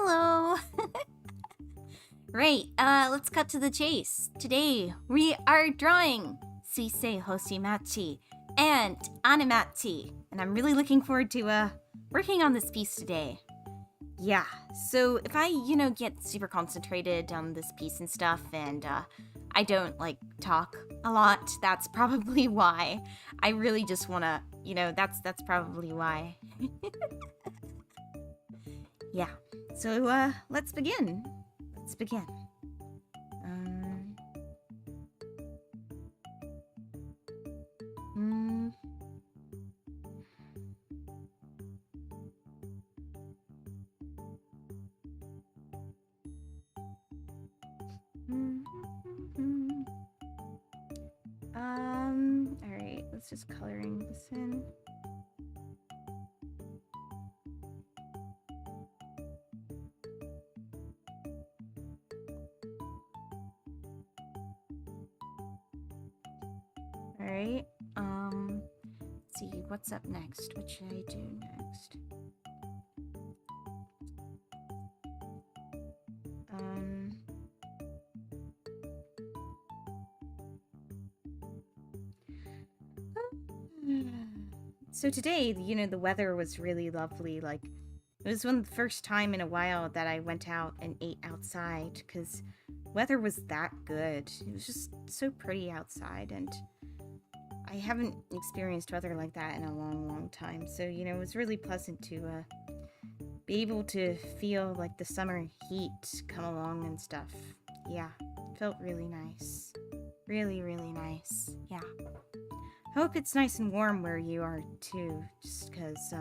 Hello! Right, let's cut to the chase. Today, we are drawing Suisei Hoshimachi and Anemachi, and I'm really looking forward to, working on this piece today. Yeah, so if I, get super concentrated on this piece and stuff, and, I don't, talk a lot, that's probably why. I really just wanna, that's probably why. Yeah, so, let's begin. Let's begin. Alright, let's just coloring this in. Alright, let's see, what's up next? What should I do next? So today, the weather was really lovely. It was the first time in a while that I went out and ate outside, because weather was that good. It was just so pretty outside, and I haven't experienced weather like that in a long time. So, it was really pleasant to be able to feel like the summer heat come along and stuff. Yeah, felt really nice. Really nice. Yeah. Hope it's nice and warm where you are too, just because,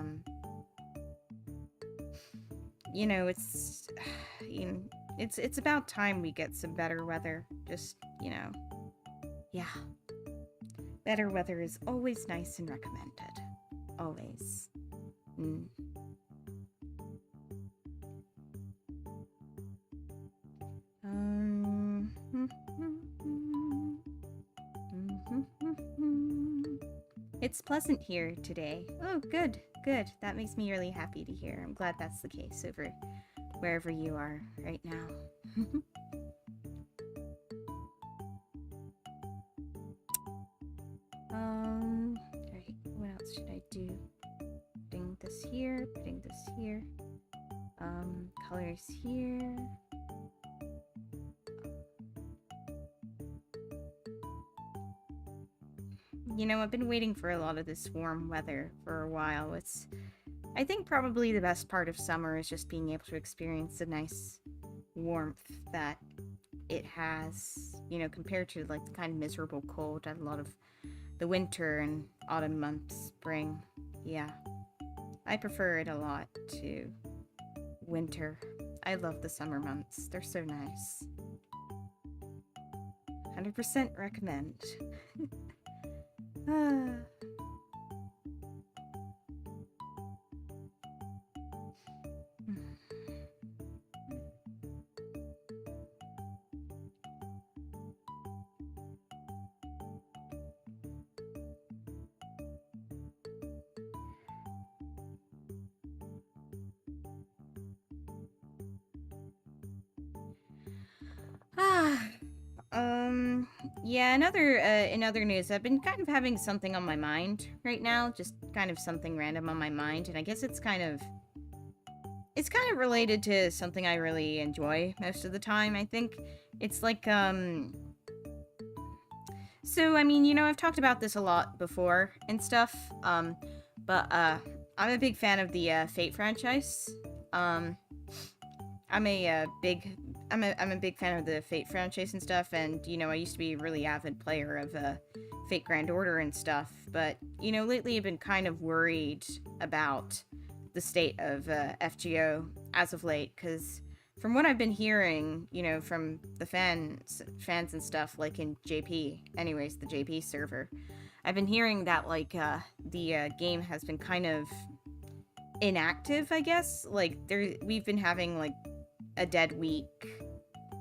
it's about time we get some better weather. Just, yeah. Better weather is always nice and recommended. Always. It's pleasant here today. Oh, good. That makes me really happy to hear. I'm glad that's the case over wherever you are right now. Alright, what else should I do? Putting this here, colors here. I've been waiting for a lot of this warm weather for a while. I think probably the best part of summer is just being able to experience the nice warmth that it has, compared to the kind of miserable cold that a lot of the winter and autumn months, spring. Yeah, I prefer it a lot to winter. I love the summer months. They're so nice. 100% recommend. Yeah, in other news, I've been kind of having something on my mind right now, just kind of something random on my mind, and I guess it's kind of related to something I really enjoy most of the time, I think. It's so, I mean, I've talked about this a lot before and stuff, but, I'm a big fan of the, Fate franchise. I'm a big fan of the Fate franchise and stuff, and, I used to be a really avid player of, Fate Grand Order and stuff, but, lately I've been kind of worried about the state of, FGO as of late, because from what I've been hearing, from the fans and stuff, in JP, anyways, the JP server, I've been hearing that, the, game has been kind of inactive, I guess. We've been having, a dead week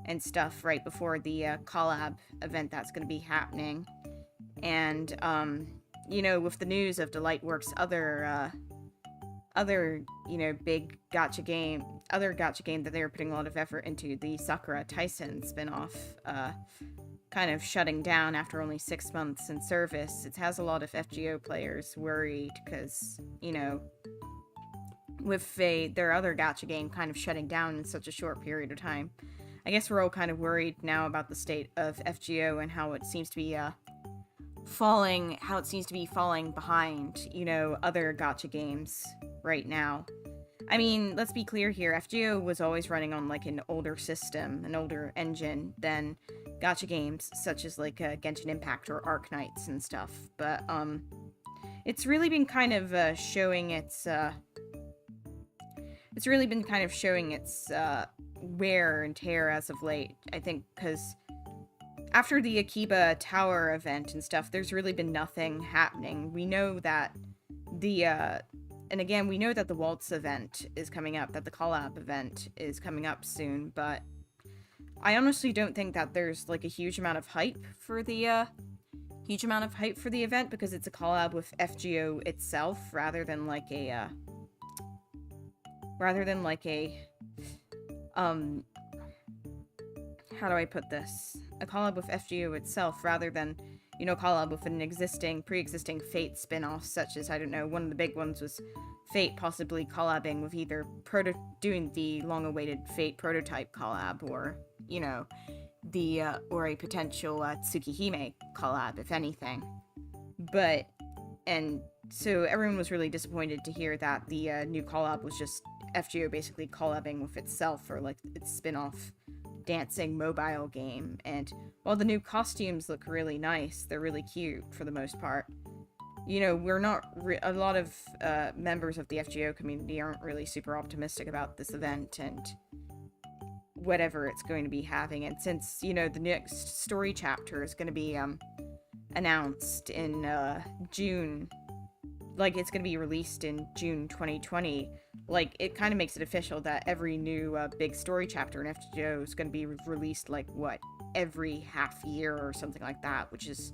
and stuff right before the collab event that's going to be happening, and with the news of Delightworks' other other, other gacha game that they were putting a lot of effort into, the Sakura Taisen spin-off, kind of shutting down after only 6 months in service. It has a lot of FGO players worried because, with their other gacha game kind of shutting down in such a short period of time. I guess we're all kind of worried now about the state of FGO and how it seems to be falling behind, other gacha games right now. I mean, let's be clear here, FGO was always running on like an older system, an older engine than gacha games such as like Genshin Impact or Arknights and stuff, but it's really been kind of showing its wear and tear as of late, I think, because after the Akiba Tower event and stuff, there's really been nothing happening. We know that the Waltz event is coming up, that the collab event is coming up soon, but I honestly don't think that there's, like, a huge amount of hype for the event, because it's a collab with FGO itself, rather than like a, how do I put this? A collab with FGO itself, rather than, collab with an pre-existing Fate spin-off, such as, I don't know, one of the big ones was Fate possibly collabing with either doing the long-awaited Fate prototype collab, or, or a potential Tsukihime collab, if anything. And so everyone was really disappointed to hear that the new collab was just FGO basically collabing with itself, or like its spin-off dancing mobile game. And while the new costumes look really nice, they're really cute for the most part, we're not a lot of members of the FGO community aren't really super optimistic about this event and whatever it's going to be having. And since, the next story chapter is going to be announced in June, like it's going to be released in June 2020, like it kind of makes it official that every new big story chapter in FGO is going to be released like every half year or something like that, which is,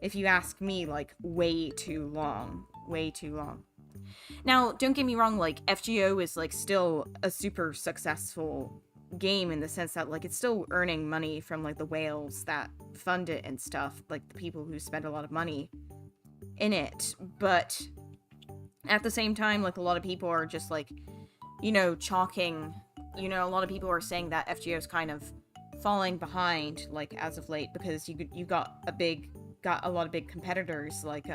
if you ask me, like way too long. Now, don't get me wrong, like FGO is like still a super successful game in the sense that like it's still earning money from like the whales that fund it and stuff, like the people who spend a lot of money in it, but at the same time, like a lot of people are just like, chalking, a lot of people are saying that FGO is kind of falling behind, like as of late, because you got a lot of big competitors like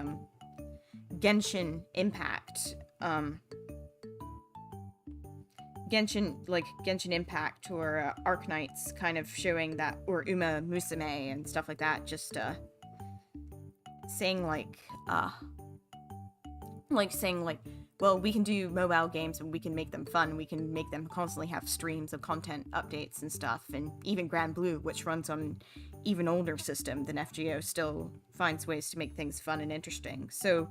Genshin Impact, Genshin Impact or Arknights kind of showing that, or Uma Musume and stuff like that, just saying well, we can do mobile games and we can make them fun. We can make them constantly have streams of content updates and stuff. And even Grand Blue, which runs on an even older system than FGO, still finds ways to make things fun and interesting. So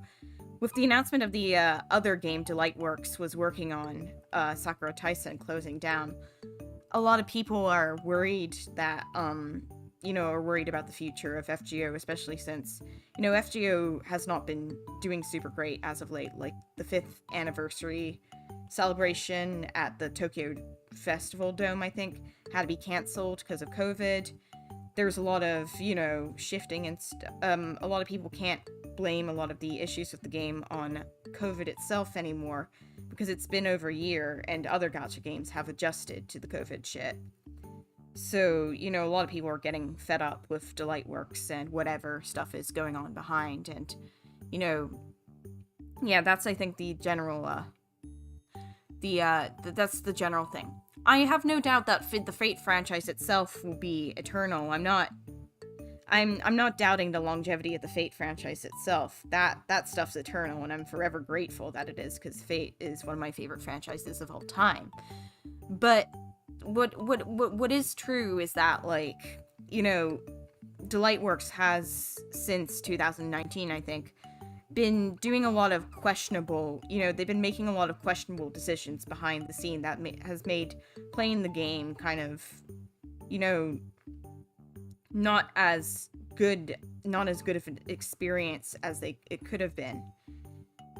with the announcement of the other game Delightworks was working on, Sakura Taisen closing down, a lot of people are worried that, are worried about the future of FGO, especially since, FGO has not been doing super great as of late. Like, the 5th anniversary celebration at the Tokyo Festival Dome, I think, had to be cancelled because of COVID. There's a lot of, shifting and a lot of people can't blame a lot of the issues with the game on COVID itself anymore, because it's been over a year and other gacha games have adjusted to the COVID shit. So, a lot of people are getting fed up with Delightworks and whatever stuff is going on behind, and, that's, I think, the general, that's the general thing. I have no doubt that the Fate franchise itself will be eternal. I'm not doubting the longevity of the Fate franchise itself. That stuff's eternal, and I'm forever grateful that it is, because Fate is one of my favorite franchises of all time. But what is true is that, like, Delightworks has, since 2019, I think, been doing a lot of questionable, they've been making a lot of questionable decisions behind the scene that has made playing the game kind of, not as good of an experience as it could have been.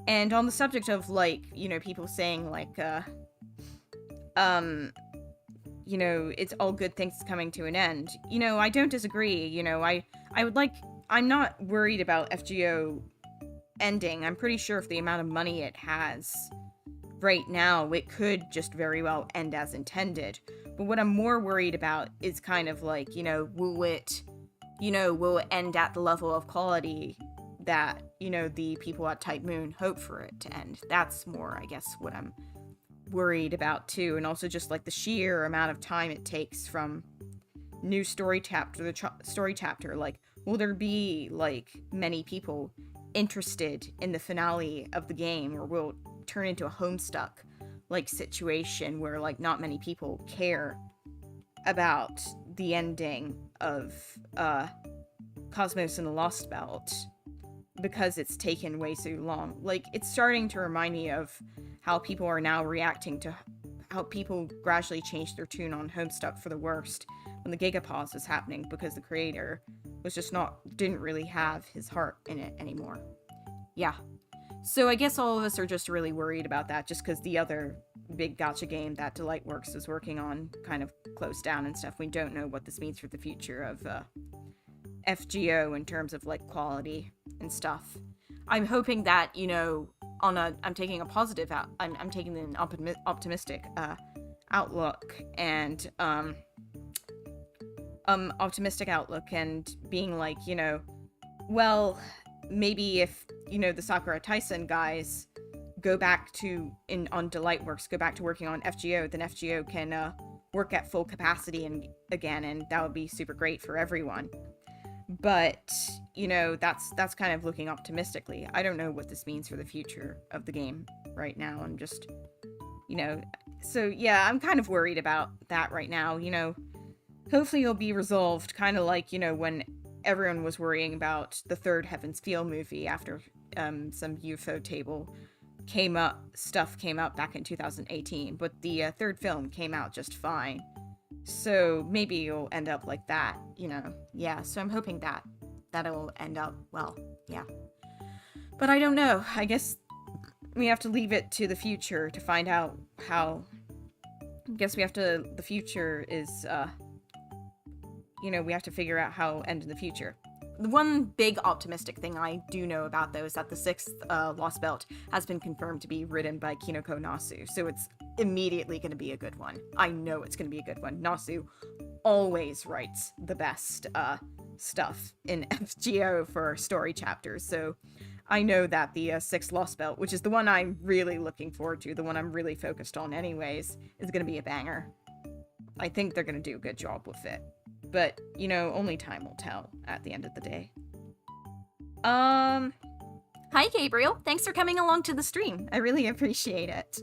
And on the subject of, like, you know, people saying, like, you know, it's all good things coming to an end. You know, I don't disagree. You know, I'm not worried about FGO ending. I'm pretty sure if the amount of money it has right now, it could just very well end as intended. But what I'm more worried about is kind of like, you know, will it end at the level of quality that, you know, the people at Type Moon hope for it to end. That's more, I guess, what I'm worried about too. And also just like the sheer amount of time it takes from new story chapter to story chapter. Like, will there be like many people interested in the finale of the game, or will it turn into a Homestuck like situation where like not many people care about the ending of Cosmos and the Lost Belt because it's taken way too long. Like, it's starting to remind me of how people are now reacting to how people gradually changed their tune on Homestuck for the worst when the Gigapause was happening, because the creator was just didn't really have his heart in it anymore. Yeah. So I guess all of us are just really worried about that, just because the other big gacha game that Delightworks is working on kind of closed down and stuff. We don't know what this means for the future of FGO in terms of like quality and stuff. I'm hoping that, you know, I'm taking a positive out. I'm taking an optimistic outlook and optimistic outlook, and being like, you know, well, maybe if, you know, the Sakura Taisen guys go back on Delightworks, go back to working on FGO, then FGO can work at full capacity again, and that would be super great for everyone. But, you know, that's kind of looking optimistically. I don't know what this means for the future of the game right now. I'm just, you know, so yeah, I'm kind of worried about that right now. You know, hopefully it'll be resolved, kind of like, you know, when everyone was worrying about the third Heaven's Feel movie after some UFO table stuff came up back in 2018, but the third film came out just fine. So maybe it'll end up like that, you know. Yeah, so I'm hoping that it'll end up well, yeah. But I don't know. I guess we have to leave it to the future to find out how. I guess the future is, you know, we have to figure out how it'll end in the future. The one big optimistic thing I do know about, though, is that the sixth Lost Belt has been confirmed to be written by Kinoko Nasu, so it's immediately going to be a good one. I know it's going to be a good one. Nasu always writes the best stuff in FGO for story chapters, so I know that the sixth Lost Belt, which is the one I'm really looking forward to, the one I'm really focused on anyways, is going to be a banger. I think they're going to do a good job with it. But, you know, only time will tell at the end of the day. Hi, Gabriel. Thanks for coming along to the stream. I really appreciate it.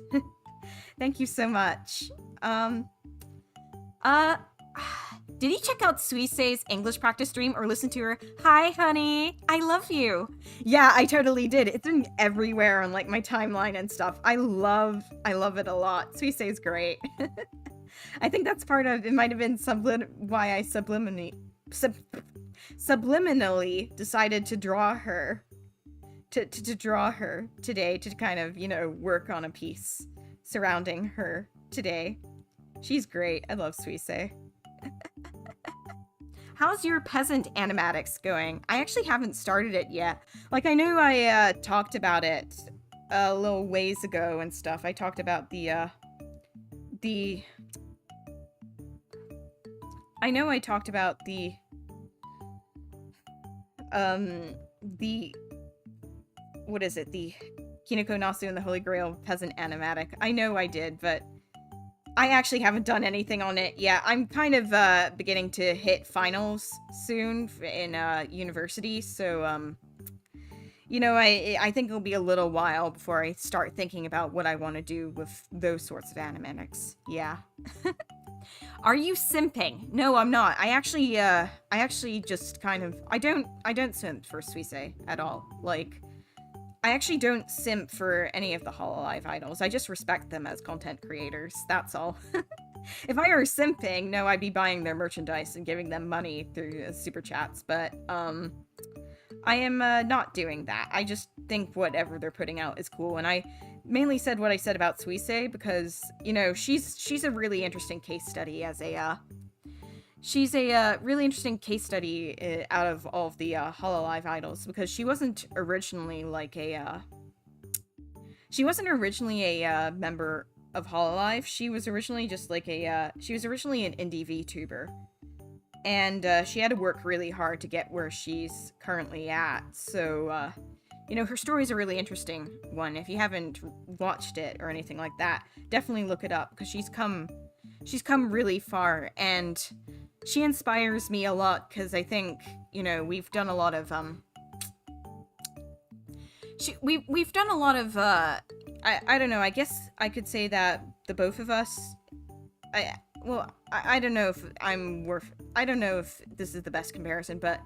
Thank you so much. Did you check out Suisei's English practice stream or listen to her? Hi, honey. I love you. Yeah, I totally did. It's been everywhere on, like, my timeline and stuff. I love it a lot. Suisei's great. I think that's part of it. Might have been why I subliminally decided to draw her today, to kind of, you know, work on a piece surrounding her today. She's great. I love Suisei. How's your peasant animatics going? I actually haven't started it yet. Like, I know I talked about it a little ways ago and stuff. I talked about I know I talked about the what is it? The Kinoko Nasu and the Holy Grail peasant animatic. I know I did, but I actually haven't done anything on it yet. I'm kind of beginning to hit finals soon in university, so you know, I think it'll be a little while before I start thinking about what I want to do with those sorts of animatics. Yeah. Are you simping? No, I'm not. I actually just kind of, I don't simp for Suisei at all. Like, I actually don't simp for any of the Hololive idols. I just respect them as content creators. That's all. If I were simping, no, I'd be buying their merchandise and giving them money through super chats. But I am not doing that. I just think whatever they're putting out is cool, and I mainly said what I said about Suisei because, you know, she's a really interesting case study as a she's a really interesting case study out of all of the Hololive idols, because she wasn't originally like a she wasn't originally a member of Hololive. She was originally just like a she was originally an indie VTuber, and she had to work really hard to get where she's currently at. So you know, her story's a really interesting one. If you haven't watched it or anything like that, definitely look it up, because she's come really far, and she inspires me a lot, because I think, you know, we've done a lot of we've done a lot of I don't know, I guess I could say that the both of us, I don't know if I don't know if this is the best comparison, but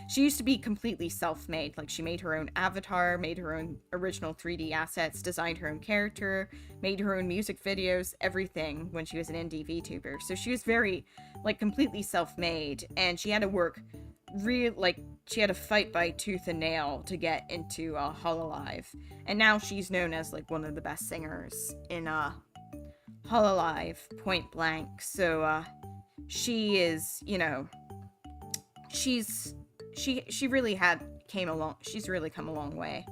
she used to be completely self-made. Like, she made her own avatar, made her own original 3D assets, designed her own character, made her own music videos, everything when she was an indie VTuber. So she was very, like, completely self-made, and she had to work she had to fight by tooth and nail to get into Hololive. And now she's known as, like, one of the best singers in Hololive, point blank. So she is, you know, she really she's really come a long way.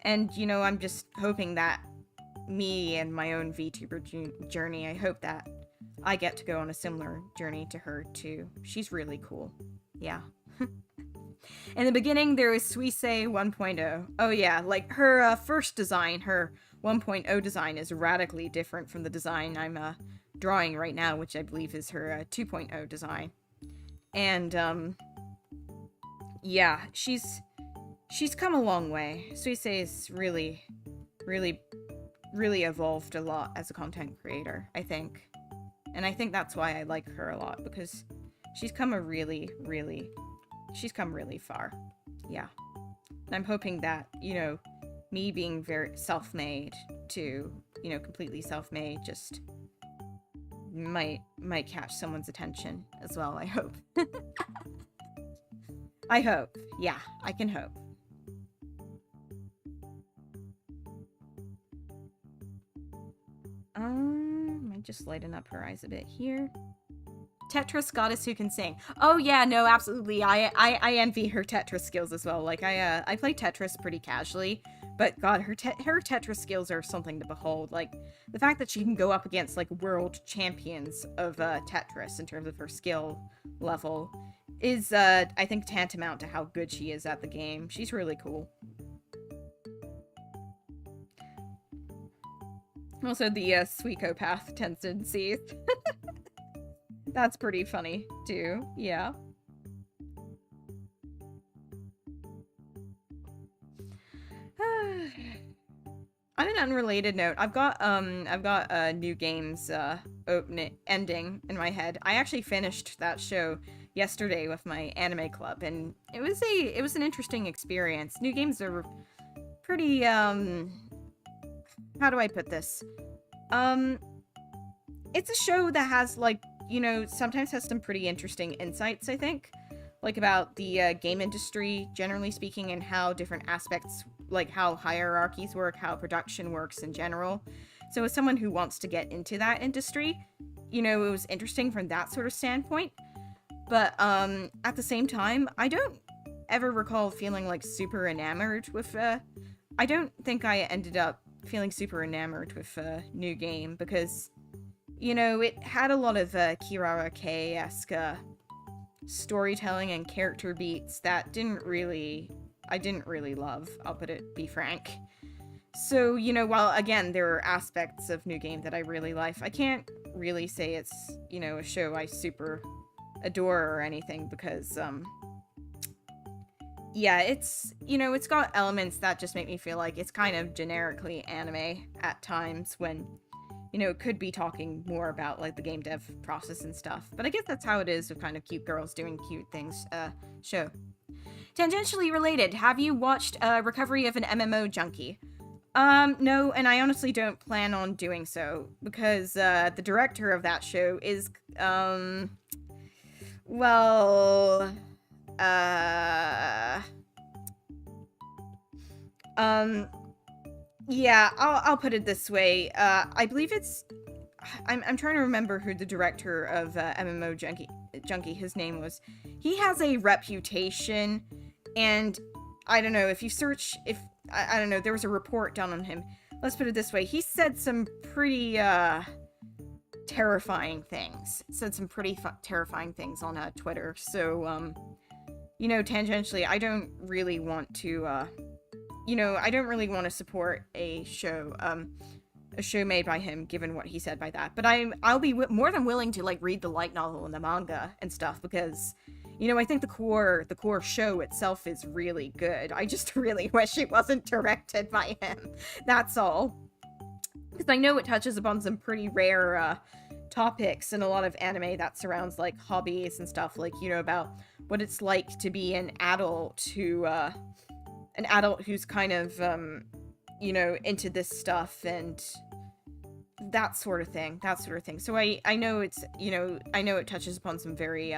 And, you know, I'm just hoping that me and my own VTuber journey, I hope that I get to go on a similar journey to her too. She's really cool. Yeah. In the beginning, there was Suisei 1.0. Oh yeah, like her first design, her 1.0 design is radically different from the design I'm drawing right now, which I believe is her 2.0 design. And yeah, she's come a long way. Suisei's really evolved a lot as a content creator, I think. And I think that's why I like her a lot, because she's come really far. Yeah. And I'm hoping that, you know, me being very self-made to, you know, completely self-made just might catch someone's attention as well, I hope. I hope. Yeah, I can hope. Might just lighten up her eyes a bit here. Tetris goddess who can sing. Oh yeah, no, absolutely. I envy her Tetris skills as well. Like, I play Tetris pretty casually, but god, her Tetris skills are something to behold. Like, the fact that she can go up against, like, world champions of Tetris in terms of her skill level is, I think, tantamount to how good she is at the game. She's really cool. Also, the Suikopath tendencies. That's pretty funny, too. Yeah. On an unrelated note, I've got new games ending in my head. I actually finished that show yesterday with my anime club, and it was an interesting experience. New games are pretty how do I put this? It's a show that has, like, you know, sometimes has some pretty interesting insights, I think, like, about the game industry, generally speaking, and how different aspects, like how hierarchies work, how production works in general. So as someone who wants to get into that industry, you know, it was interesting from that sort of standpoint. But at the same time, I don't ever recall feeling, like, super enamored with I don't think I ended up feeling super enamored with New Game, because, you know, it had a lot of Kirara K-esque storytelling and character beats that I didn't really love, I'll be frank. So, you know, while, again, there are aspects of New Game that I really like, I can't really say it's, you know, a show I super adore or anything, because, yeah, it's, you know, it's got elements that just make me feel like it's kind of generically anime at times, when, you know, it could be talking more about, like, the game dev process and stuff. But I guess that's how it is with kind of cute girls doing cute things show. Tangentially related, have you watched Recovery of an MMO Junkie? No, and I honestly don't plan on doing so, because the director of that show is, well, Um, yeah, I'll put it this way. I believe it's... I'm trying to remember who the director of MMO Junkie, his name was. He has a reputation, and I don't know, if you search, I don't know, there was a report done on him. Let's put it this way. He said some pretty, terrifying things. Said some pretty terrifying things on Twitter. So, you know, tangentially, I don't really want to, you know, I don't really want to support a show made by him, given what he said by that. But I'll be more than willing to, like, read the light novel and the manga and stuff, because, you know, I think the core show itself is really good. I just really wish it wasn't directed by him. That's all. Because I know it touches upon some pretty rare, topics in a lot of anime that surrounds, like, hobbies and stuff, like, you know, about what it's like to be an adult who's kind of, you know, into this stuff and that sort of thing. So I know it's, you know, I know it touches upon some very,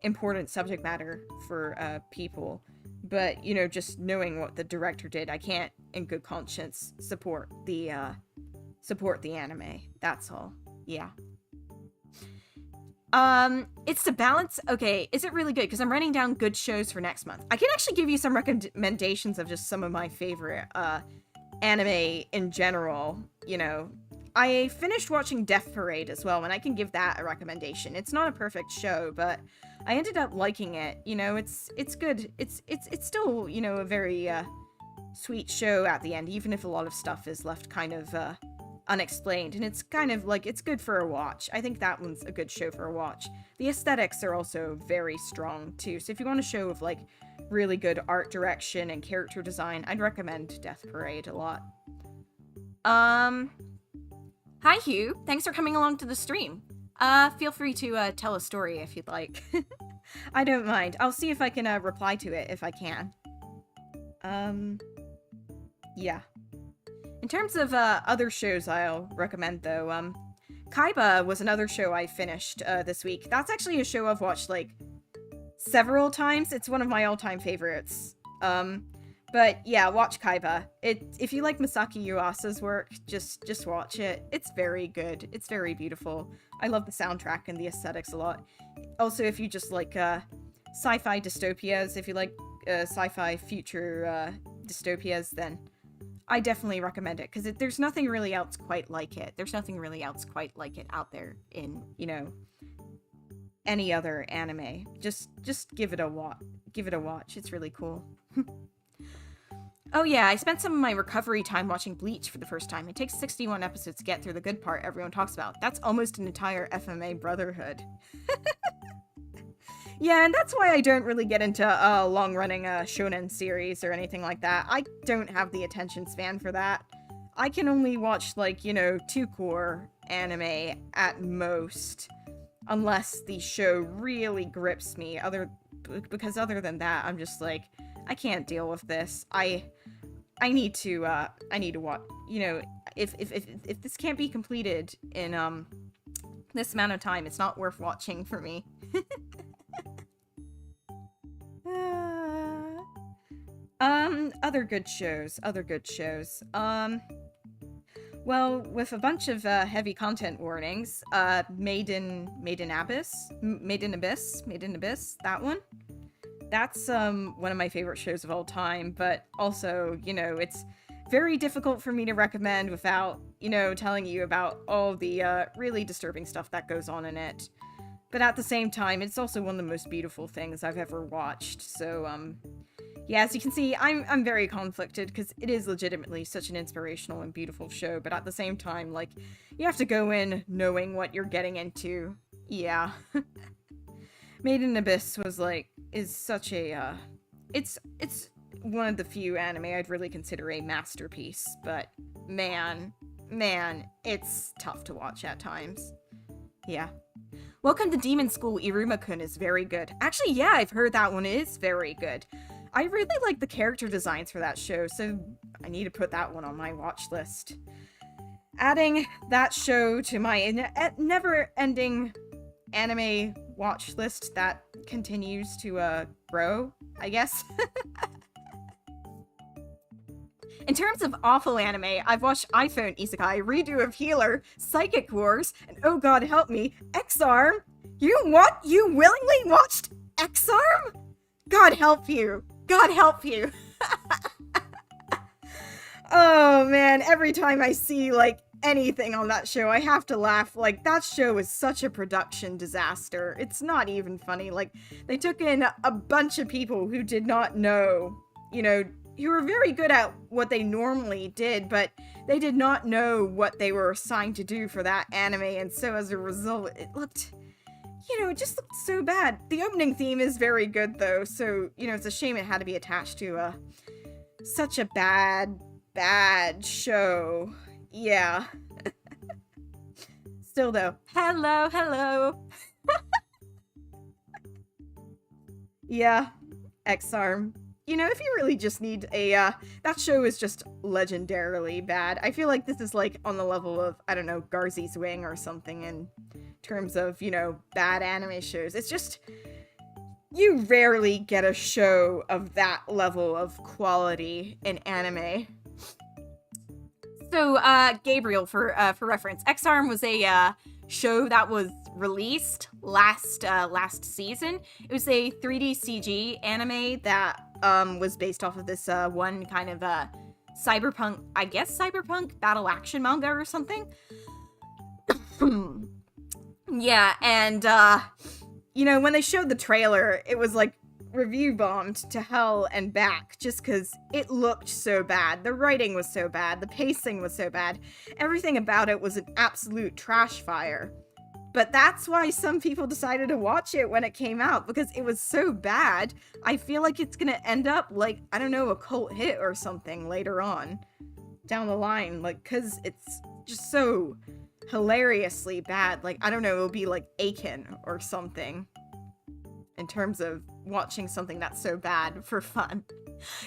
important subject matter for, people, but, you know, just knowing what the director did, I can't, in good conscience, support the anime. That's all. Yeah. It's the balance. Okay, is it really good? Because I'm writing down good shows for next month. I can actually give you some recommendations of just some of my favorite, anime in general. You know, I finished watching Death Parade as well, and I can give that a recommendation. It's not a perfect show, but I ended up liking it. You know, it's good. It's still, you know, a very, sweet show at the end, even if a lot of stuff is left kind of, unexplained, and it's kind of like, it's good for a watch. I think that one's a good show for a watch. The aesthetics are also very strong too, so if you want a show of, like, really good art direction and character design, I'd recommend Death Parade a lot. Hi Hugh, thanks for coming along to the stream. Feel free to tell a story if you'd like. I don't mind. I'll see if I can reply to it if I can. Yeah. In terms of other shows I'll recommend, though, Kaiba was another show I finished this week. That's actually a show I've watched, like, several times. It's one of my all-time favorites. But yeah, watch Kaiba. If you like Masaki Yuasa's work, just watch it. It's very good. It's very beautiful. I love the soundtrack and the aesthetics a lot. Also, if you just like sci-fi dystopias, if you like sci-fi future dystopias, then I definitely recommend it, because there's nothing really else quite like it. There's nothing really else quite like it out there in, you know, any other anime. Just give it a watch. Give it a watch. It's really cool. Oh yeah, I spent some of my recovery time watching Bleach for the first time. It takes 61 episodes to get through the good part everyone talks about. That's almost an entire FMA Brotherhood. Yeah, and that's why I don't really get into long-running shonen series or anything like that. I don't have the attention span for that. I can only watch, like, you know, 2-core anime at most, unless the show really grips me. Because other than that, I'm just like, I can't deal with this. I need to watch. You know, if this can't be completed in this amount of time, it's not worth watching for me. Other good shows. Well, with a bunch of heavy content warnings, Made in Abyss, that one. That's one of my favorite shows of all time, but also, you know, it's very difficult for me to recommend without, you know, telling you about all the really disturbing stuff that goes on in it. But at the same time, it's also one of the most beautiful things I've ever watched. So, yeah, as you can see, I'm very conflicted, because it is legitimately such an inspirational and beautiful show, but at the same time, like, you have to go in knowing what you're getting into. Yeah. Made in Abyss is such a, it's one of the few anime I'd really consider a masterpiece, but man, it's tough to watch at times. Yeah. Welcome to Demon School, Iruma-kun is very good. Actually, yeah, I've heard that one is very good. I really like the character designs for that show, so I need to put that one on my watch list. Adding that show to my never-ending anime watch list that continues to grow, I guess. In terms of awful anime, I've watched iPhone Isekai, Redo of Healer, Psychic Wars, and oh god help me, X-Arm. You what? You willingly watched X-Arm? God help you. God help you. Oh man, every time I see, like, anything on that show, I have to laugh. Like, that show is such a production disaster. It's not even funny. Like, they took in a bunch of people who did not know, you know, who were very good at what they normally did, but they did not know what they were assigned to do for that anime, and so as a result, it looked, you know, it just looked so bad. The opening theme is very good, though, so, you know, it's a shame it had to be attached to such a bad show. Yeah. Still, though, hello. Yeah, X-Arm. You know, if you really just need a, that show is just legendarily bad. I feel like this is, like, on the level of, I don't know, Garzy's Wing or something in terms of, you know, bad anime shows. It's just, you rarely get a show of that level of quality in anime. So, Gabriel, for reference, X-Arm was a, show that was released last season. It was a 3D CG anime that, was based off of this, one kind of, cyberpunk battle action manga or something. Yeah, and, you know, when they showed the trailer, it was, like, review bombed to hell and back just because it looked so bad. The writing was so bad. The pacing was so bad. Everything about it was an absolute trash fire. But that's why some people decided to watch it when it came out, because it was so bad. I feel like it's gonna end up like, I don't know, a cult hit or something later on down the line. Like, because it's just so hilariously bad. Like, I don't know, it'll be like Aiken or something in terms of watching something that's so bad for fun.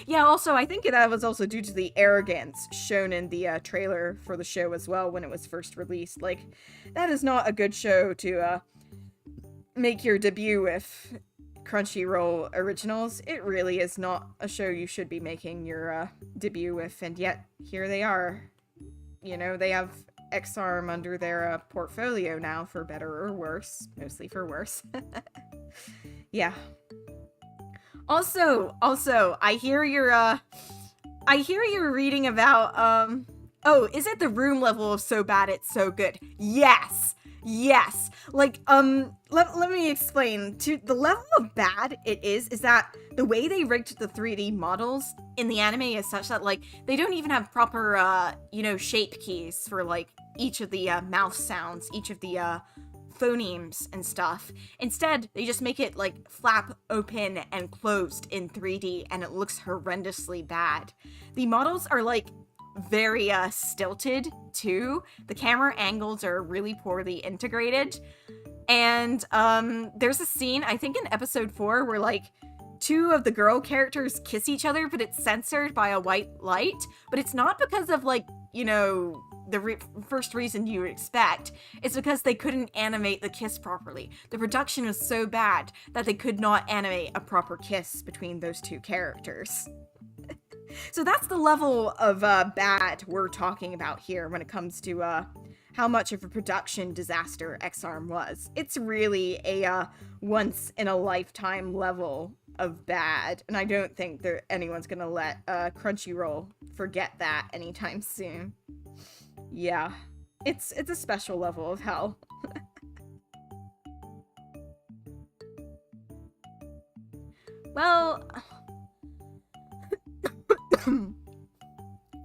Yeah, also, I think that was also due to the arrogance shown in the trailer for the show as well when it was first released. Like, that is not a good show to make your debut with Crunchyroll originals. It really is not a show you should be making your debut with, and yet here they are. You know, they have X-Arm under their portfolio now, for better or worse. Mostly for worse. Yeah. Also, I hear you're reading about, oh, is it the room level of so bad it's so good? Yes! Like, let me explain. To the level of bad it is that the way they rigged the 3D models in the anime is such that, like, they don't even have proper, you know, shape keys for, like, each of the, mouth sounds, each of the, phonemes and stuff. Instead, they just make it, like, flap open and closed in 3D, and it looks horrendously bad. The models are, like, very, stilted, too. The camera angles are really poorly integrated. And, there's a scene, I think in episode 4, where, like, 2 of the girl characters kiss each other, but it's censored by a white light. But it's not because of, like, you know, the first reason you would expect. It's because they couldn't animate the kiss properly. The production was so bad that they could not animate a proper kiss between those 2 characters. So that's the level of bad we're talking about here when it comes to how much of a production disaster X-Arm was. It's really a once-in-a-lifetime level of bad, and I don't think anyone's gonna let Crunchyroll forget that anytime soon. Yeah, it's a special level of hell. Well,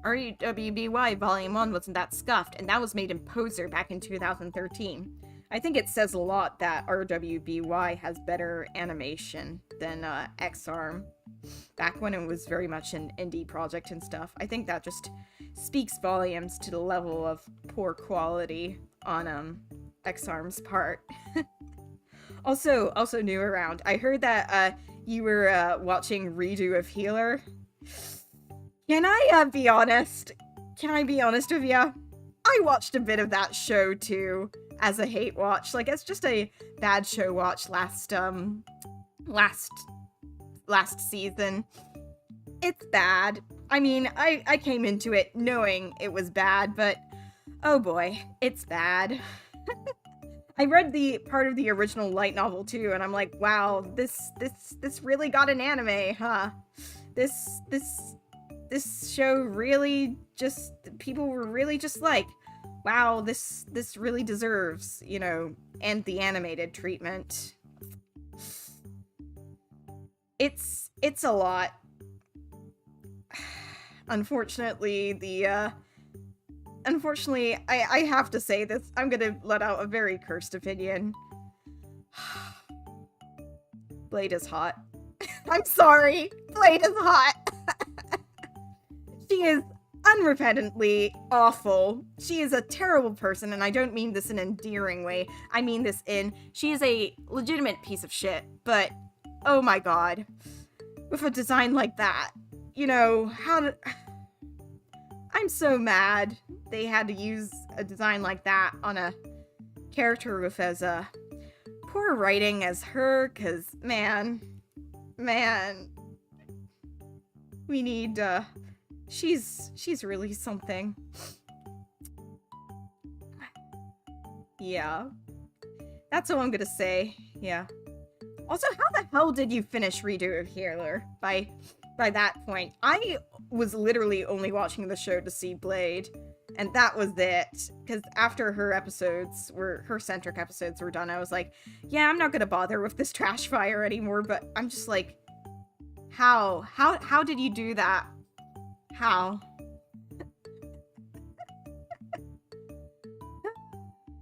RWBY Volume 1 wasn't that scuffed, and that was made in Poser back in 2013. I think it says a lot that RWBY has better animation than X-Arm, back when it was very much an indie project and stuff. I think that just speaks volumes to the level of poor quality on X-Arm's part. Also new around, I heard that you were watching Redo of Healer. Can I be honest? Can I be honest with ya? I watched a bit of that show too, as a hate watch. Like, it's just a bad show watch last season. It's bad. I mean, I came into it knowing it was bad, but oh boy, it's bad. I read the part of the original light novel too, and I'm like, wow, this really got an anime, huh? This show really just, people were really just like, wow, this really deserves, you know, and the animated treatment. It's a lot. Unfortunately, unfortunately, I have to say this. I'm gonna let out a very cursed opinion. Blade is hot. I'm sorry. Blade is hot. She is unrepentantly awful. She is a terrible person, and I don't mean this in an endearing way. I mean this in, she is a legitimate piece of shit, but oh my god. With a design like that, you know, I'm so mad they had to use a design like that on a character with as poor writing as her, cause man, we need, she's really something. Yeah. That's all I'm gonna say, yeah. Also, how the hell did you finish Redo of Healer by that point? I was literally only watching the show to see Blade, and that was it. Because after her centric episodes were done, I was like, yeah, I'm not gonna bother with this trash fire anymore, but I'm just like, how did you do that? How?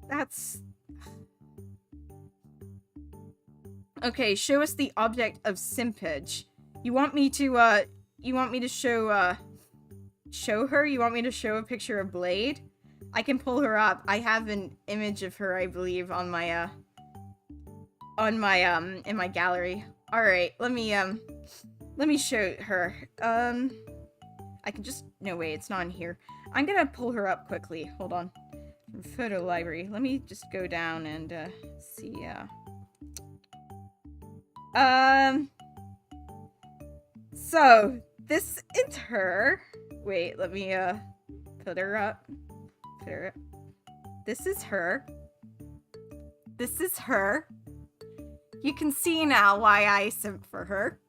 That's... Okay, show us the object of simpage. You want me to show her? You want me to show a picture of Blade? I can pull her up. I have an image of her, I believe, on my, in my gallery. Alright, let me show her. I can just, no wait, it's not in here. I'm gonna pull her up quickly. Hold on. From photo library. Let me just go down and, see, so, this is her. Wait, let me, put her up. This is her. This is her. You can see now why I simp for her.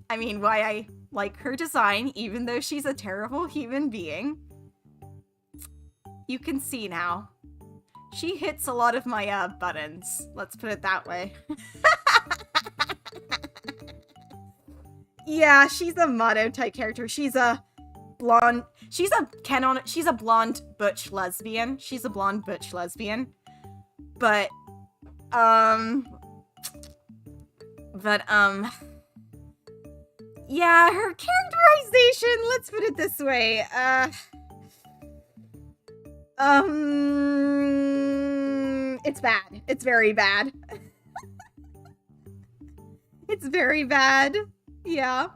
I mean, why I like her design, even though she's a terrible human being. You can see now. She hits a lot of my, buttons. Let's put it that way. Yeah, she's a Mado type character. She's a blonde. She's a blonde butch lesbian. She's a blonde butch lesbian. But, yeah, her characterization, let's put it this way, it's bad. It's very bad. It's very bad. Yeah.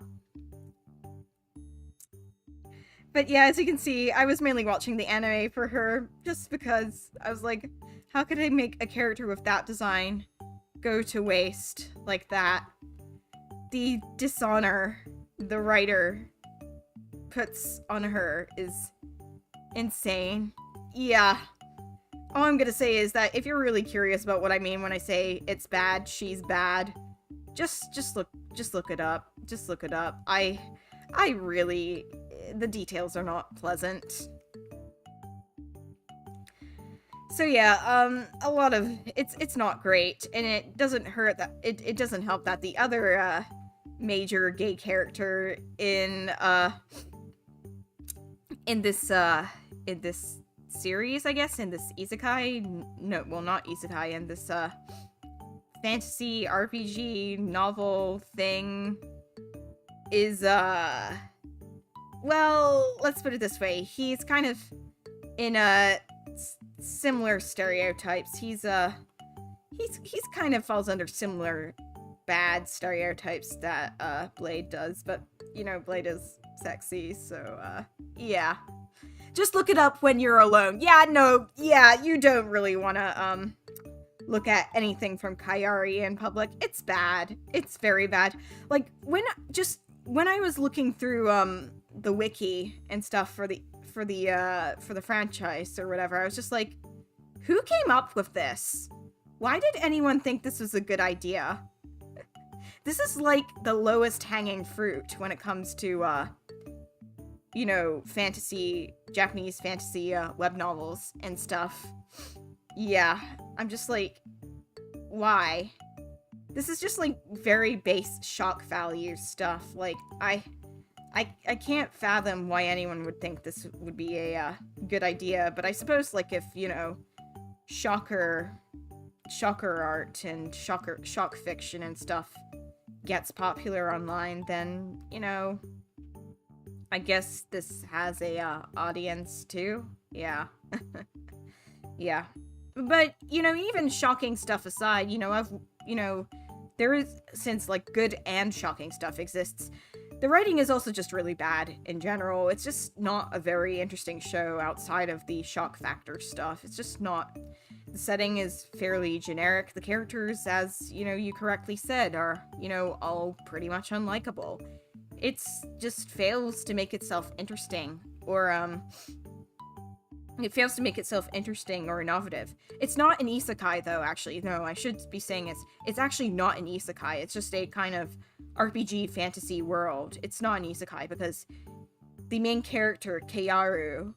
But yeah, as you can see, I was mainly watching the anime for her, just because I was like, how could I make a character with that design go to waste like that? The dishonor the writer puts on her is insane. Yeah. All I'm gonna say is that if you're really curious about what I mean when I say it's bad, she's bad, just look it up. Just look it up. I really, the details are not pleasant. So yeah, a lot of, it's not great, and it doesn't hurt that, it doesn't help that the other, major gay character in this series, I guess, in this isekai, no, well, not isekai, in this, fantasy RPG novel thing is, well, let's put it this way. He's kind of in similar stereotypes. He's kind of falls under similar bad stereotypes that, Blade does, but, you know, Blade is sexy, so, yeah. Just look it up when you're alone. Yeah, no, yeah, you don't really wanna, look at anything from Kayari in public. It's bad. It's very bad. Like, when I was looking through, the wiki and stuff for the franchise or whatever, I was just like, who came up with this? Why did anyone think this was a good idea? This is like the lowest hanging fruit when it comes to, you know, Japanese fantasy, web novels and stuff. Yeah, I'm just like, why? This is just like very base shock value stuff. Like, I can't fathom why anyone would think this would be a good idea, but I suppose, like, if, you know, shocker art and shock fiction and stuff gets popular online, then, you know, I guess this has a audience too. Yeah. Yeah. But, you know, even shocking stuff aside, you know, there is, since, like, good and shocking stuff exists, the writing is also just really bad in general. It's just not a very interesting show outside of the shock factor stuff. It's just not. The setting is fairly generic. The characters, as, you know, you correctly said, are, you know, all pretty much unlikable. It's just fails to make itself interesting, or, it fails to make itself interesting or innovative. It's not an isekai, though, actually. No, I should be saying it's actually not an isekai. It's just a kind of RPG fantasy world. It's not an isekai, because the main character, Keiaru,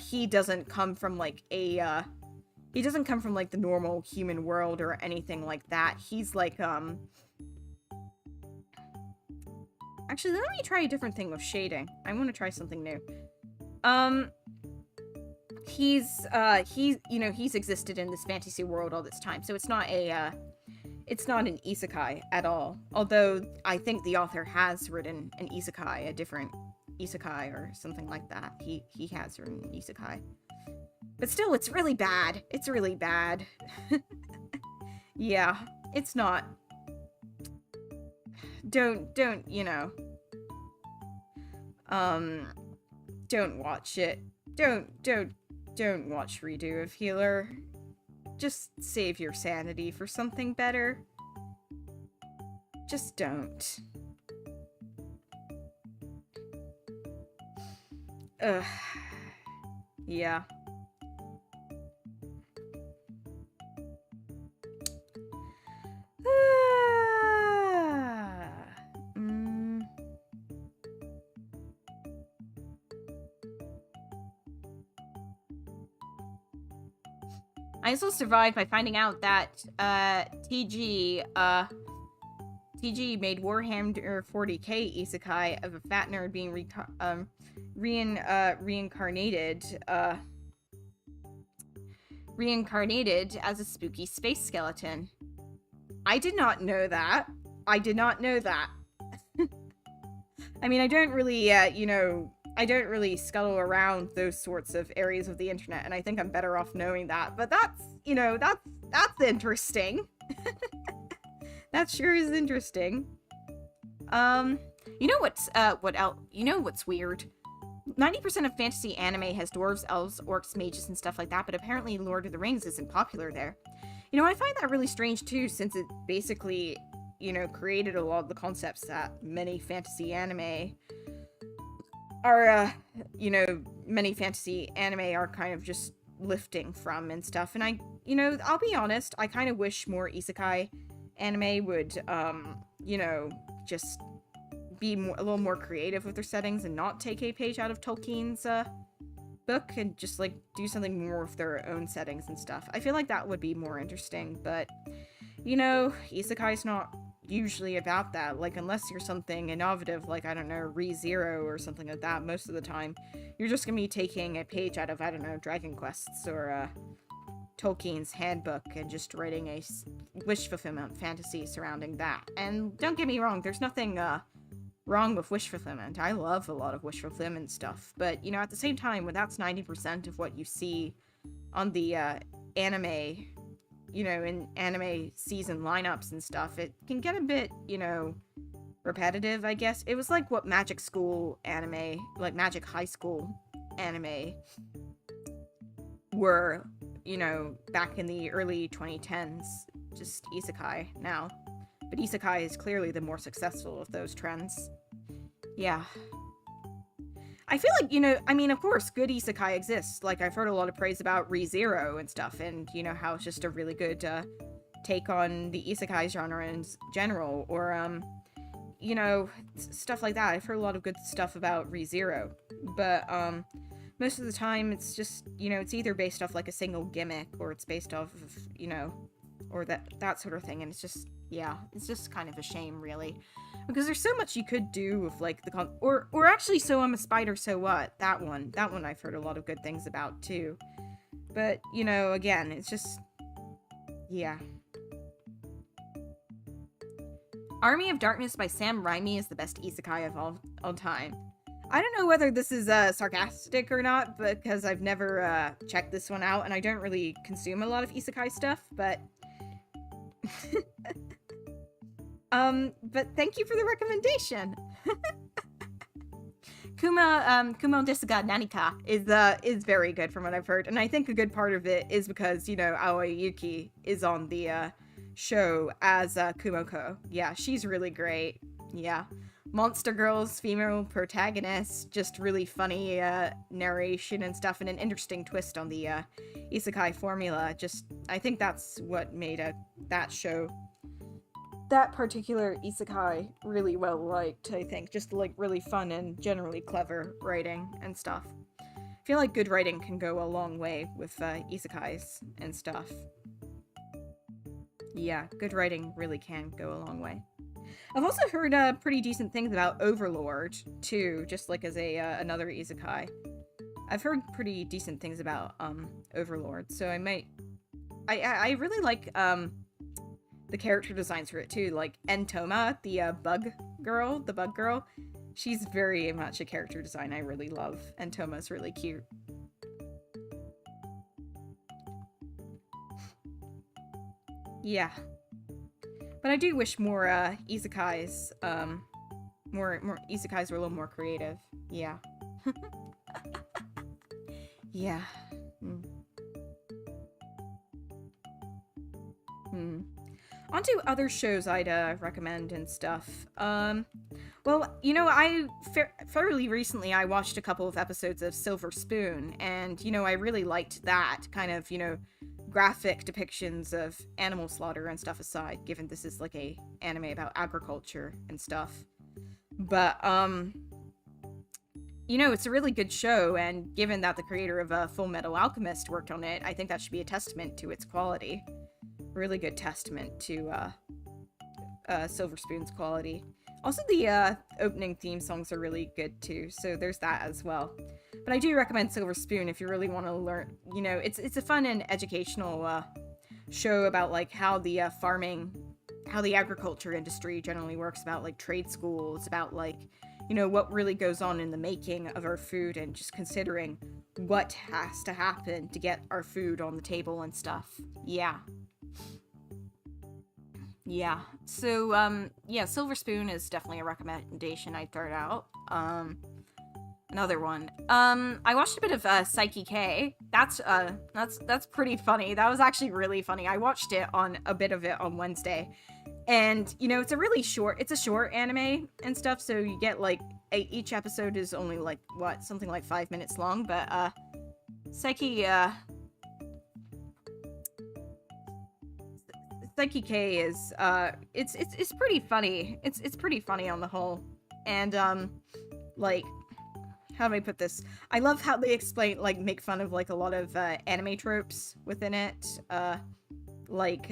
he doesn't come from, like, a, he doesn't come from, like, the normal human world or anything like that. He's, like, actually, let me try a different thing with shading. I want to try something new. He's existed in this fantasy world all this time, so it's not an isekai at all. Although, I think the author has written an isekai, a different isekai or something like that. He has written an isekai. But still, it's really bad. It's really bad. Yeah, it's not. Don't, you know. Don't watch it. Don't watch Redo of Healer. Just save your sanity for something better. Just don't. Ugh. Yeah. I also survived by finding out that TG made Warhammer 40k isekai of a fat nerd being reincarnated as a spooky space skeleton. I did not know that. I did not know that. I mean, I don't really, I don't really scuttle around those sorts of areas of the internet, and I think I'm better off knowing that. But that's, that's interesting. That sure is interesting. What's weird? 90% of fantasy anime has dwarves, elves, orcs, mages, and stuff like that, but apparently Lord of the Rings isn't popular there. I find that really strange too, since it basically, created a lot of the concepts that many fantasy anime are, many fantasy anime are kind of just lifting from and stuff. And I'll be honest, I kind of wish more isekai anime would, just be a little more creative with their settings and not take a page out of Tolkien's, book and just, do something more with their own settings and stuff. I feel like that would be more interesting, but, isekai's not usually about that. Unless you're something innovative, I don't know, ReZero or something like that, most of the time, you're just gonna be taking a page out of, I don't know, Dragon Quests or, Tolkien's handbook and just writing a wish fulfillment fantasy surrounding that. And don't get me wrong, there's nothing, wrong with wish fulfillment. I love a lot of wish fulfillment stuff, but, at the same time, when that's 90% of what you see on the, anime, in anime season lineups and stuff, it can get a bit, repetitive, I guess. It was like what Magic School anime, Magic High School anime were, back in the early 2010s, just isekai now. But isekai is clearly the more successful of those trends. Yeah. I feel like, I mean, of course, good isekai exists. Like, I've heard a lot of praise about ReZero and stuff, and, how it's just a really good, take on the isekai genre in general, or, stuff like that. I've heard a lot of good stuff about ReZero, but, most of the time it's just, it's either based off, like, a single gimmick, or it's based off of, or that sort of thing, and it's just, yeah, it's just kind of a shame, really. Because there's so much you could do with, like, or actually, So I'm a Spider, So What? That one I've heard a lot of good things about, too. But, again, it's just, yeah. Army of Darkness by Sam Raimi is the best isekai of all time. I don't know whether this is, sarcastic or not, because I've never, checked this one out, and I don't really consume a lot of isekai stuff, but... but thank you for the recommendation. Kumo desu ga nanika is very good from what I've heard, and I think a good part of it is because, Aoi Yuki is on the, show as, Kumoko. Yeah, she's really great. Yeah. Monster Girl's female protagonist, just really funny, narration and stuff, and an interesting twist on the, isekai formula. I think that's what made, that show, that particular isekai, really well liked, I think. Just, like, really fun and generally clever writing and stuff. I feel like good writing can go a long way with, isekais and stuff. Yeah, good writing really can go a long way. I've also heard pretty decent things about Overlord, too, just like as another isekai. I've heard pretty decent things about Overlord, so I might... I really like the character designs for it, too. Like, Entoma, the bug girl, she's very much a character design I really love. Entoma's really cute. Yeah. But I do wish more isekais, more isekais were a little more creative. Yeah. Yeah. Onto other shows I'd recommend and stuff. Well, fairly recently I watched a couple of episodes of Silver Spoon, and, I really liked that kind of, graphic depictions of animal slaughter and stuff aside, given this is like a anime about agriculture and stuff. But, it's a really good show, and given that the creator of Full Metal Alchemist worked on it, I think that should be a testament to its quality. Really good testament to, Silver Spoon's quality. Also, the, opening theme songs are really good, too, so there's that as well. But I do recommend Silver Spoon if you really want to learn, it's a fun and educational, show about, like, how the, how the agriculture industry generally works, about, like, trade schools, about, like, what really goes on in the making of our food, and just considering what has to happen to get our food on the table and stuff. Yeah. Yeah. So, yeah, Silver Spoon is definitely a recommendation I'd throw out. Another one. I watched a bit of, Psyche K. That's pretty funny. That was actually really funny. I watched a bit of it on Wednesday. And, it's a short anime and stuff, so you get, like, each episode is only, like, something like 5 minutes long, but, Psyche K is, it's pretty funny. It's pretty funny on the whole. And, like, how do I put this? I love how they make fun of, like, a lot of, anime tropes within it. Like,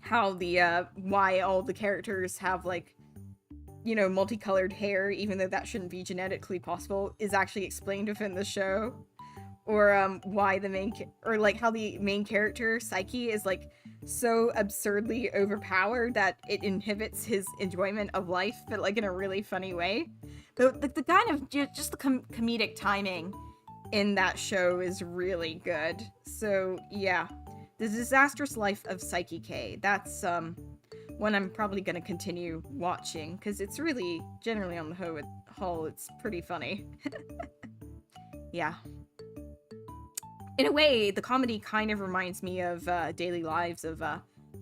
how why all the characters have, like, multicolored hair, even though that shouldn't be genetically possible, is actually explained within the show. Or, why how the main character, Psyche, is, like, so absurdly overpowered that it inhibits his enjoyment of life, but, like, in a really funny way. The kind of, just the comedic timing in that show is really good. So, yeah. The Disastrous Life of Psyche K. That's, one I'm probably gonna continue watching, because it's really, generally on the whole, it's pretty funny. Yeah. In a way, the comedy kind of reminds me of, daily lives of,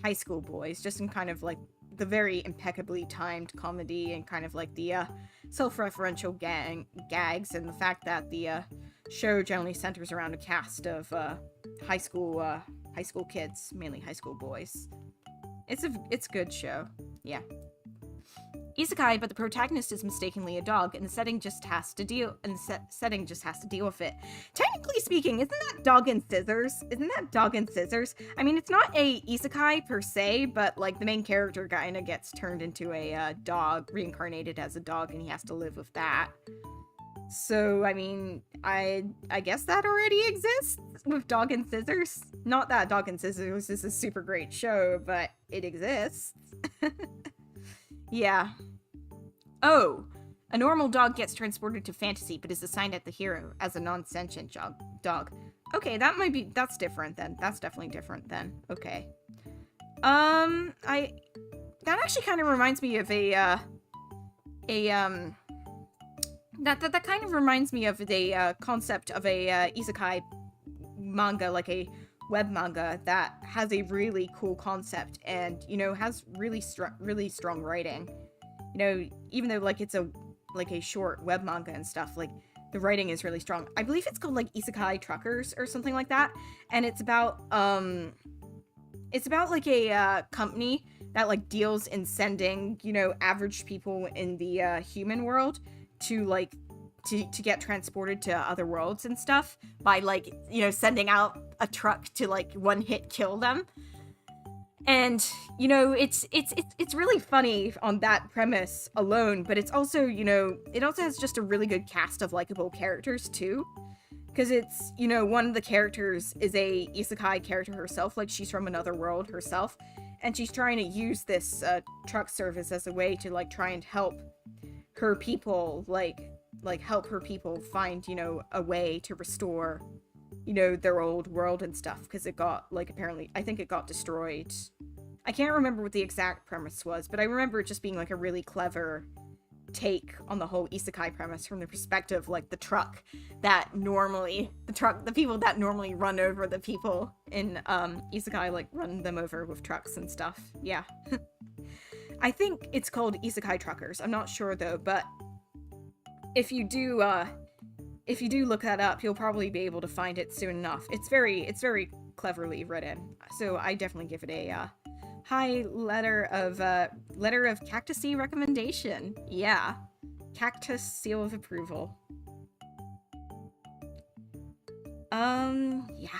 high school boys, just in kind of, like, the very impeccably timed comedy, and kind of, like, the, self-referential gags, and the fact that the show generally centers around a cast of high school kids, mainly high school boys. It's a good show. Yeah. Isekai, but the protagonist is mistakenly a dog, and the setting just has to deal with it. Technically speaking, isn't that Dog and Scissors? I mean, it's not a isekai per se, but like the main character kinda gets turned into a dog, reincarnated as a dog, and he has to live with that. So, I mean, I guess that already exists with Dog and Scissors. Not that Dog and Scissors is a super great show, but it exists. Yeah. Oh, a normal dog gets transported to fantasy, but is assigned at the hero as a non-sentient dog. Okay, that's different then. That's definitely different then. Okay. That actually kind of reminds me of that kind of reminds me of the concept of a isekai manga, like a web manga that has a really cool concept and, you know, has really strong writing. You know, even though like it's a short web manga and stuff, like the writing is really strong. I believe it's called like Isekai Truckers or something like that, and it's about like a company that like deals in sending, you know, average people in the human world to like to get transported to other worlds and stuff by like, you know, sending out a truck to like one hit kill them. And, you know, it's really funny on that premise alone, but it's also, you know, it also has just a really good cast of likable characters too. Because it's, you know, one of the characters is a isekai character herself, like she's from another world herself, and she's trying to use this truck service as a way to like try and help her people, like help her people find, you know, a way to restore, you know, their old world and stuff, because it got, like, apparently, I think it got destroyed. I can't remember what the exact premise was, but I remember it just being, like, a really clever take on the whole isekai premise from the perspective, like, the people that normally run over the people in, isekai, like, run them over with trucks and stuff. Yeah. I think it's called Isekai Truckers. I'm not sure, though, but if you do look that up, you'll probably be able to find it soon enough. It's very cleverly written, so I definitely give it a high letter of cactusy recommendation. Yeah, cactus seal of approval. Yeah.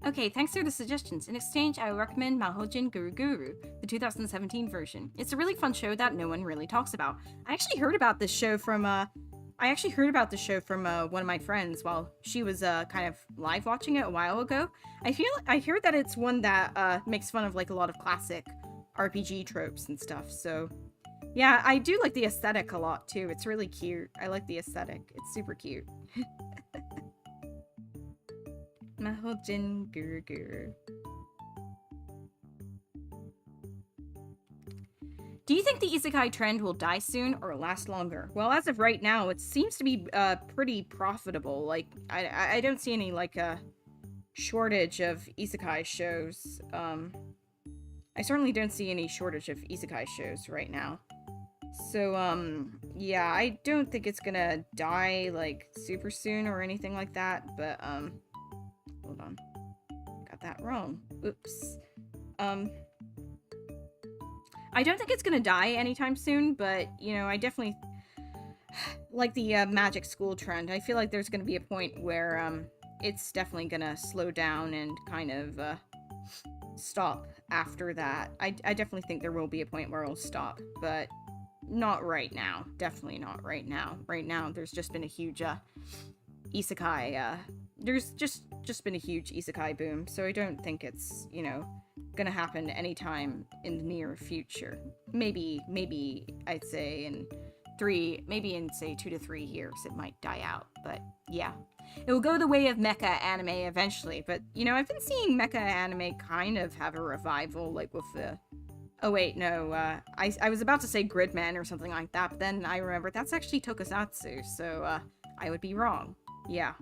Okay, thanks for the suggestions. In exchange, I would recommend Mahojin Guru Guru, the 2017 version. It's a really fun show that no one really talks about. I actually heard about this show from one of my friends while she was kind of live watching it a while ago. I heard that it's one that makes fun of like a lot of classic RPG tropes and stuff. So Yeah, I do like the aesthetic a lot, too. It's really cute. I like the aesthetic. It's super cute. Mahojin Guru. Do you think the isekai trend will die soon or last longer? Well, as of right now, it seems to be pretty profitable. Like, I don't see any, like, shortage of isekai shows. I certainly don't see any shortage of isekai shows right now. So, yeah, I don't think it's gonna die, like, super soon or anything like that, but, hold on. Got that wrong. Oops. I don't think it's gonna die anytime soon, but, you know, I definitely like the magic school trend. I feel like there's gonna be a point where, it's definitely gonna slow down and kind of, stop after that. I definitely think there will be a point where it'll stop, but not right now. Definitely not right now. Right now, there's just been a huge, isekai, there's just been a huge isekai boom, so I don't think it's, you know, gonna happen anytime in the near future. Maybe I'd say in say 2 to 3 years it might die out, but yeah. It will go the way of mecha anime eventually, but, you know, I've been seeing mecha anime kind of have a revival, like with the... Oh wait, no, I was about to say Gridman or something like that, but then I remembered that's actually Tokusatsu, so, I would be wrong. Yeah.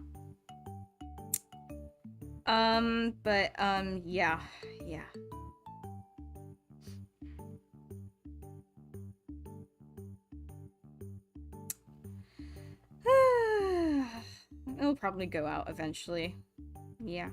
Yeah. Yeah. It'll probably go out eventually. Yeah.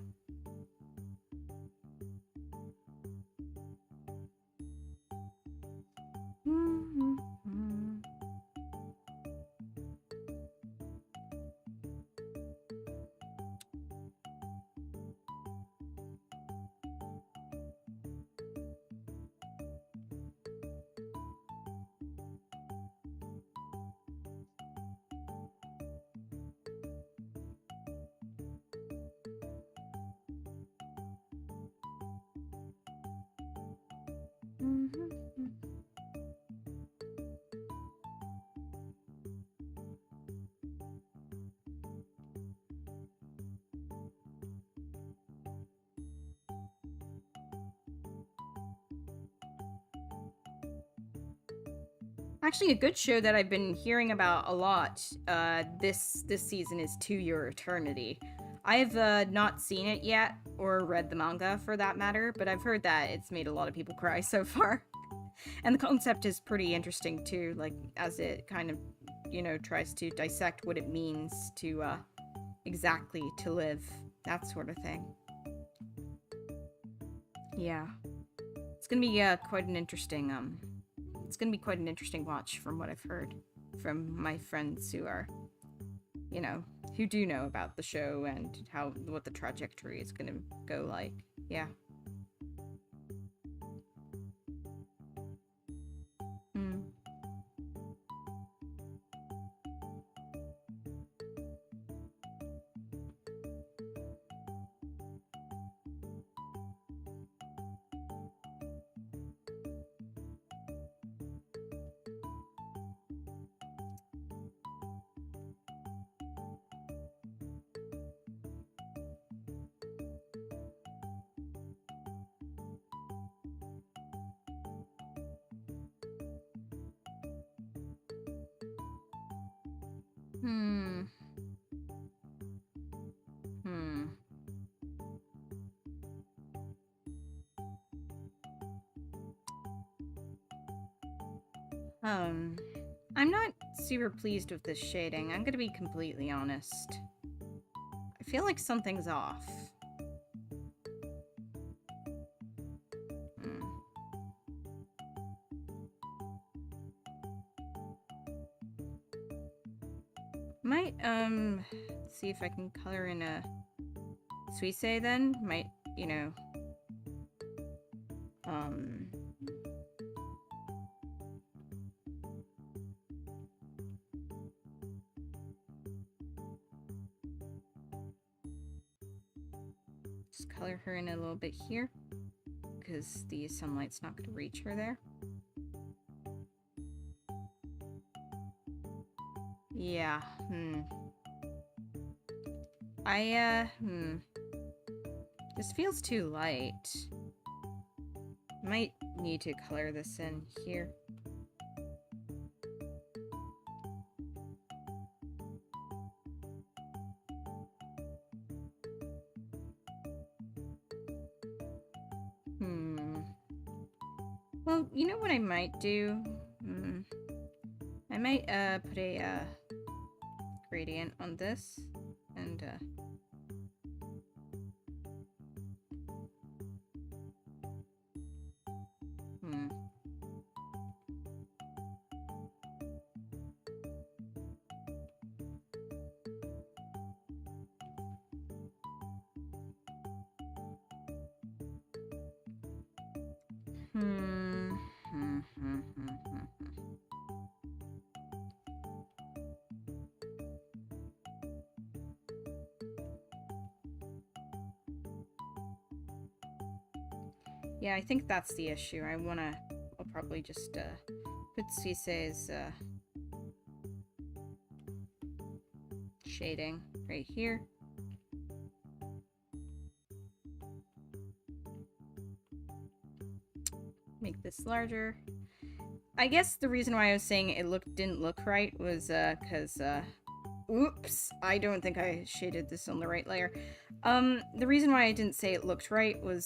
Actually, a good show that I've been hearing about a lot this season is To Your Eternity. I've not seen it yet, or read the manga for that matter, but I've heard that it's made a lot of people cry so far. And the concept is pretty interesting too, like, as it kind of, you know, tries to dissect what it means to, exactly to live, that sort of thing. Yeah. It's gonna be, quite an interesting, it's gonna be quite an interesting watch from what I've heard from my friends who are, you know, who do know about the show and what the trajectory is gonna go like. Yeah. I'm not super pleased with this shading. I'm gonna be completely honest. I feel like something's off. Might, see if I can color in a Suisei then. Might, you know, just color her in a little bit here, because the sunlight's not going to reach her there. Yeah, This feels too light. Might need to color this in here. Well, you know what I might do? I might, put a, gradient on this, and, Yeah, I think that's the issue. I'll probably just, put Suisei's, shading right here. Make this larger. I guess the reason why I was saying it didn't look right was, cause, oops, I don't think I shaded this on the right layer. The reason why I didn't say it looked right was,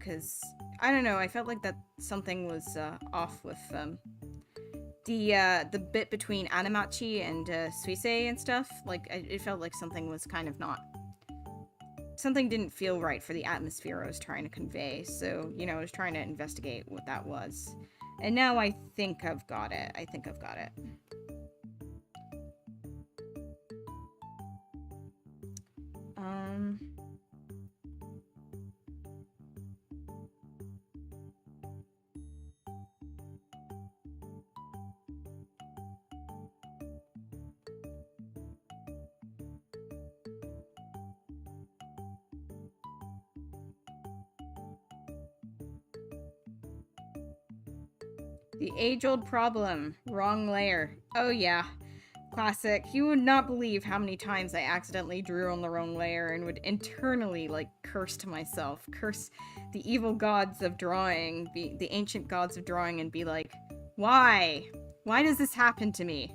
cause, I don't know, I felt like that something was, off with, the bit between Anemachi and, Suisei and stuff. Like, it felt like something was kind of not... Something didn't feel right for the atmosphere I was trying to convey, so, you know, I was trying to investigate what that was. And now I think I've got it. The age-old problem. Wrong layer. Oh yeah. Classic. You would not believe how many times I accidentally drew on the wrong layer and would internally, like, curse to myself. Curse the evil gods of drawing, the ancient gods of drawing, and be like, why? Why does this happen to me?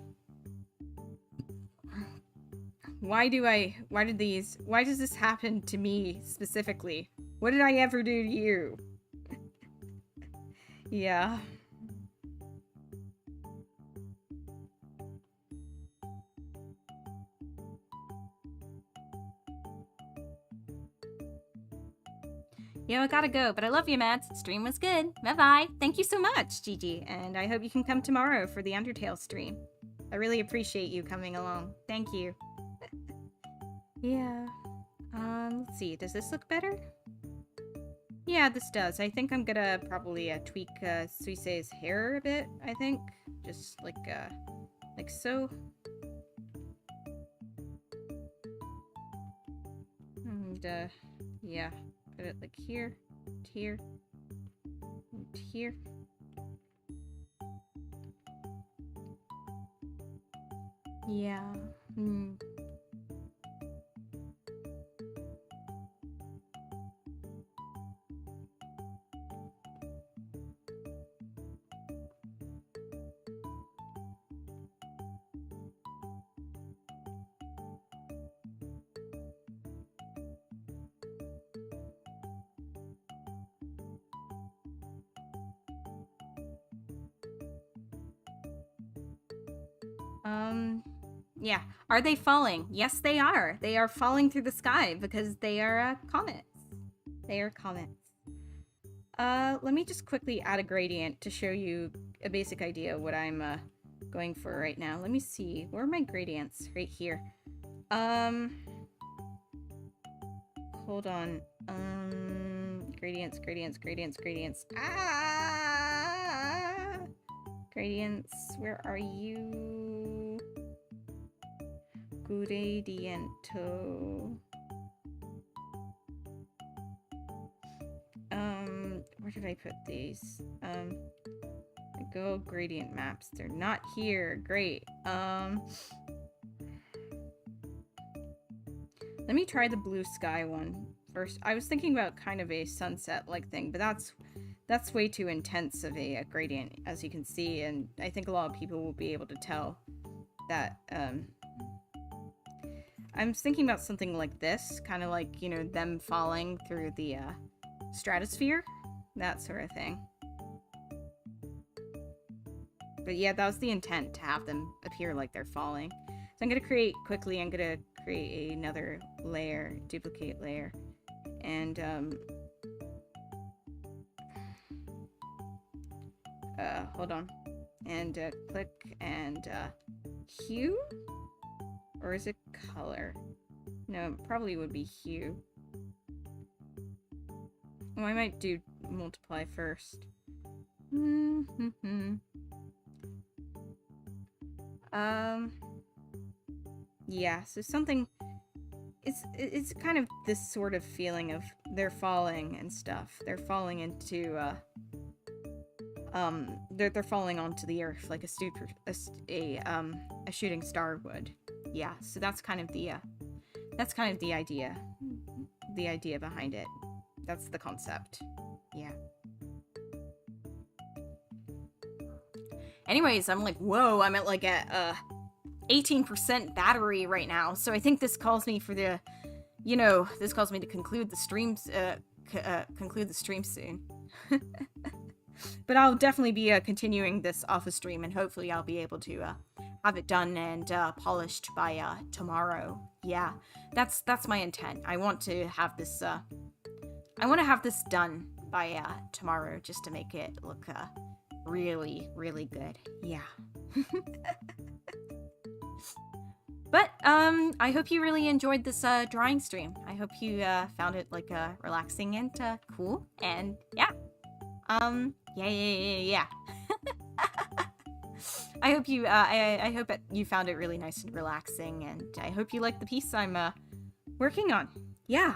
Why does this happen to me specifically? What did I ever do to you? Yeah. Yo, I gotta go, but I love you, Mads. Stream was good. Bye-bye. Thank you so much, Gigi, and I hope you can come tomorrow for the Undertale stream. I really appreciate you coming along. Thank you. Yeah. Let's see. Does this look better? Yeah, this does. I think I'm gonna probably tweak Suisei's hair a bit, I think. Just like so. And, yeah. Put it like here, and here, and here. Yeah. Yeah. Are they falling? Yes, they are. They are falling through the sky because they are comets. They are comets. Let me just quickly add a gradient to show you a basic idea of what I'm going for right now. Let me see. Where are my gradients? Right here. Hold on. Gradients. Gradients, where are you? Gradiento. Where did I put these? Go gradient maps. They're not here. Great. Let me try the blue sky one first. I was thinking about kind of a sunset-like thing, but that's way too intense of a gradient, as you can see, and I think a lot of people will be able to tell that, I'm thinking about something like this, kind of like, you know, them falling through the, stratosphere, that sort of thing. But yeah, that was the intent, to have them appear like they're falling. So I'm gonna create another layer, duplicate layer, and, hold on, and, click, and, hue? Or is it color? No, it probably would be hue. Oh, I might do multiply first. Yeah, so something, it's kind of this sort of feeling of they're falling and stuff. They're falling into, they're falling onto the earth like a shooting star would. Yeah, so that's kind of the idea. The idea behind it. That's the concept. Yeah. Anyways, I'm like, whoa, I'm at like a 18% battery right now, so I think this calls me for the, you know, this calls me to conclude the streams, conclude the stream soon. But I'll definitely be continuing this off the stream, and hopefully I'll be able to have it done and polished by tomorrow. Yeah, that's my intent. I want to have this done by tomorrow, just to make it look really, really good. Yeah. But I hope you really enjoyed this drawing stream. I hope you found it like relaxing and cool. And yeah. Yeah. I hope you I hope you found it really nice and relaxing, and I hope you like the piece I'm working on. Yeah.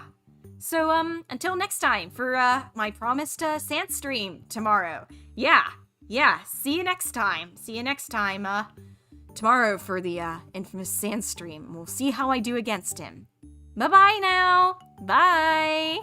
So until next time for my promised sand stream tomorrow. Yeah. See you next time. Tomorrow for the infamous sand stream. We'll see how I do against him. Bye-bye now. Bye.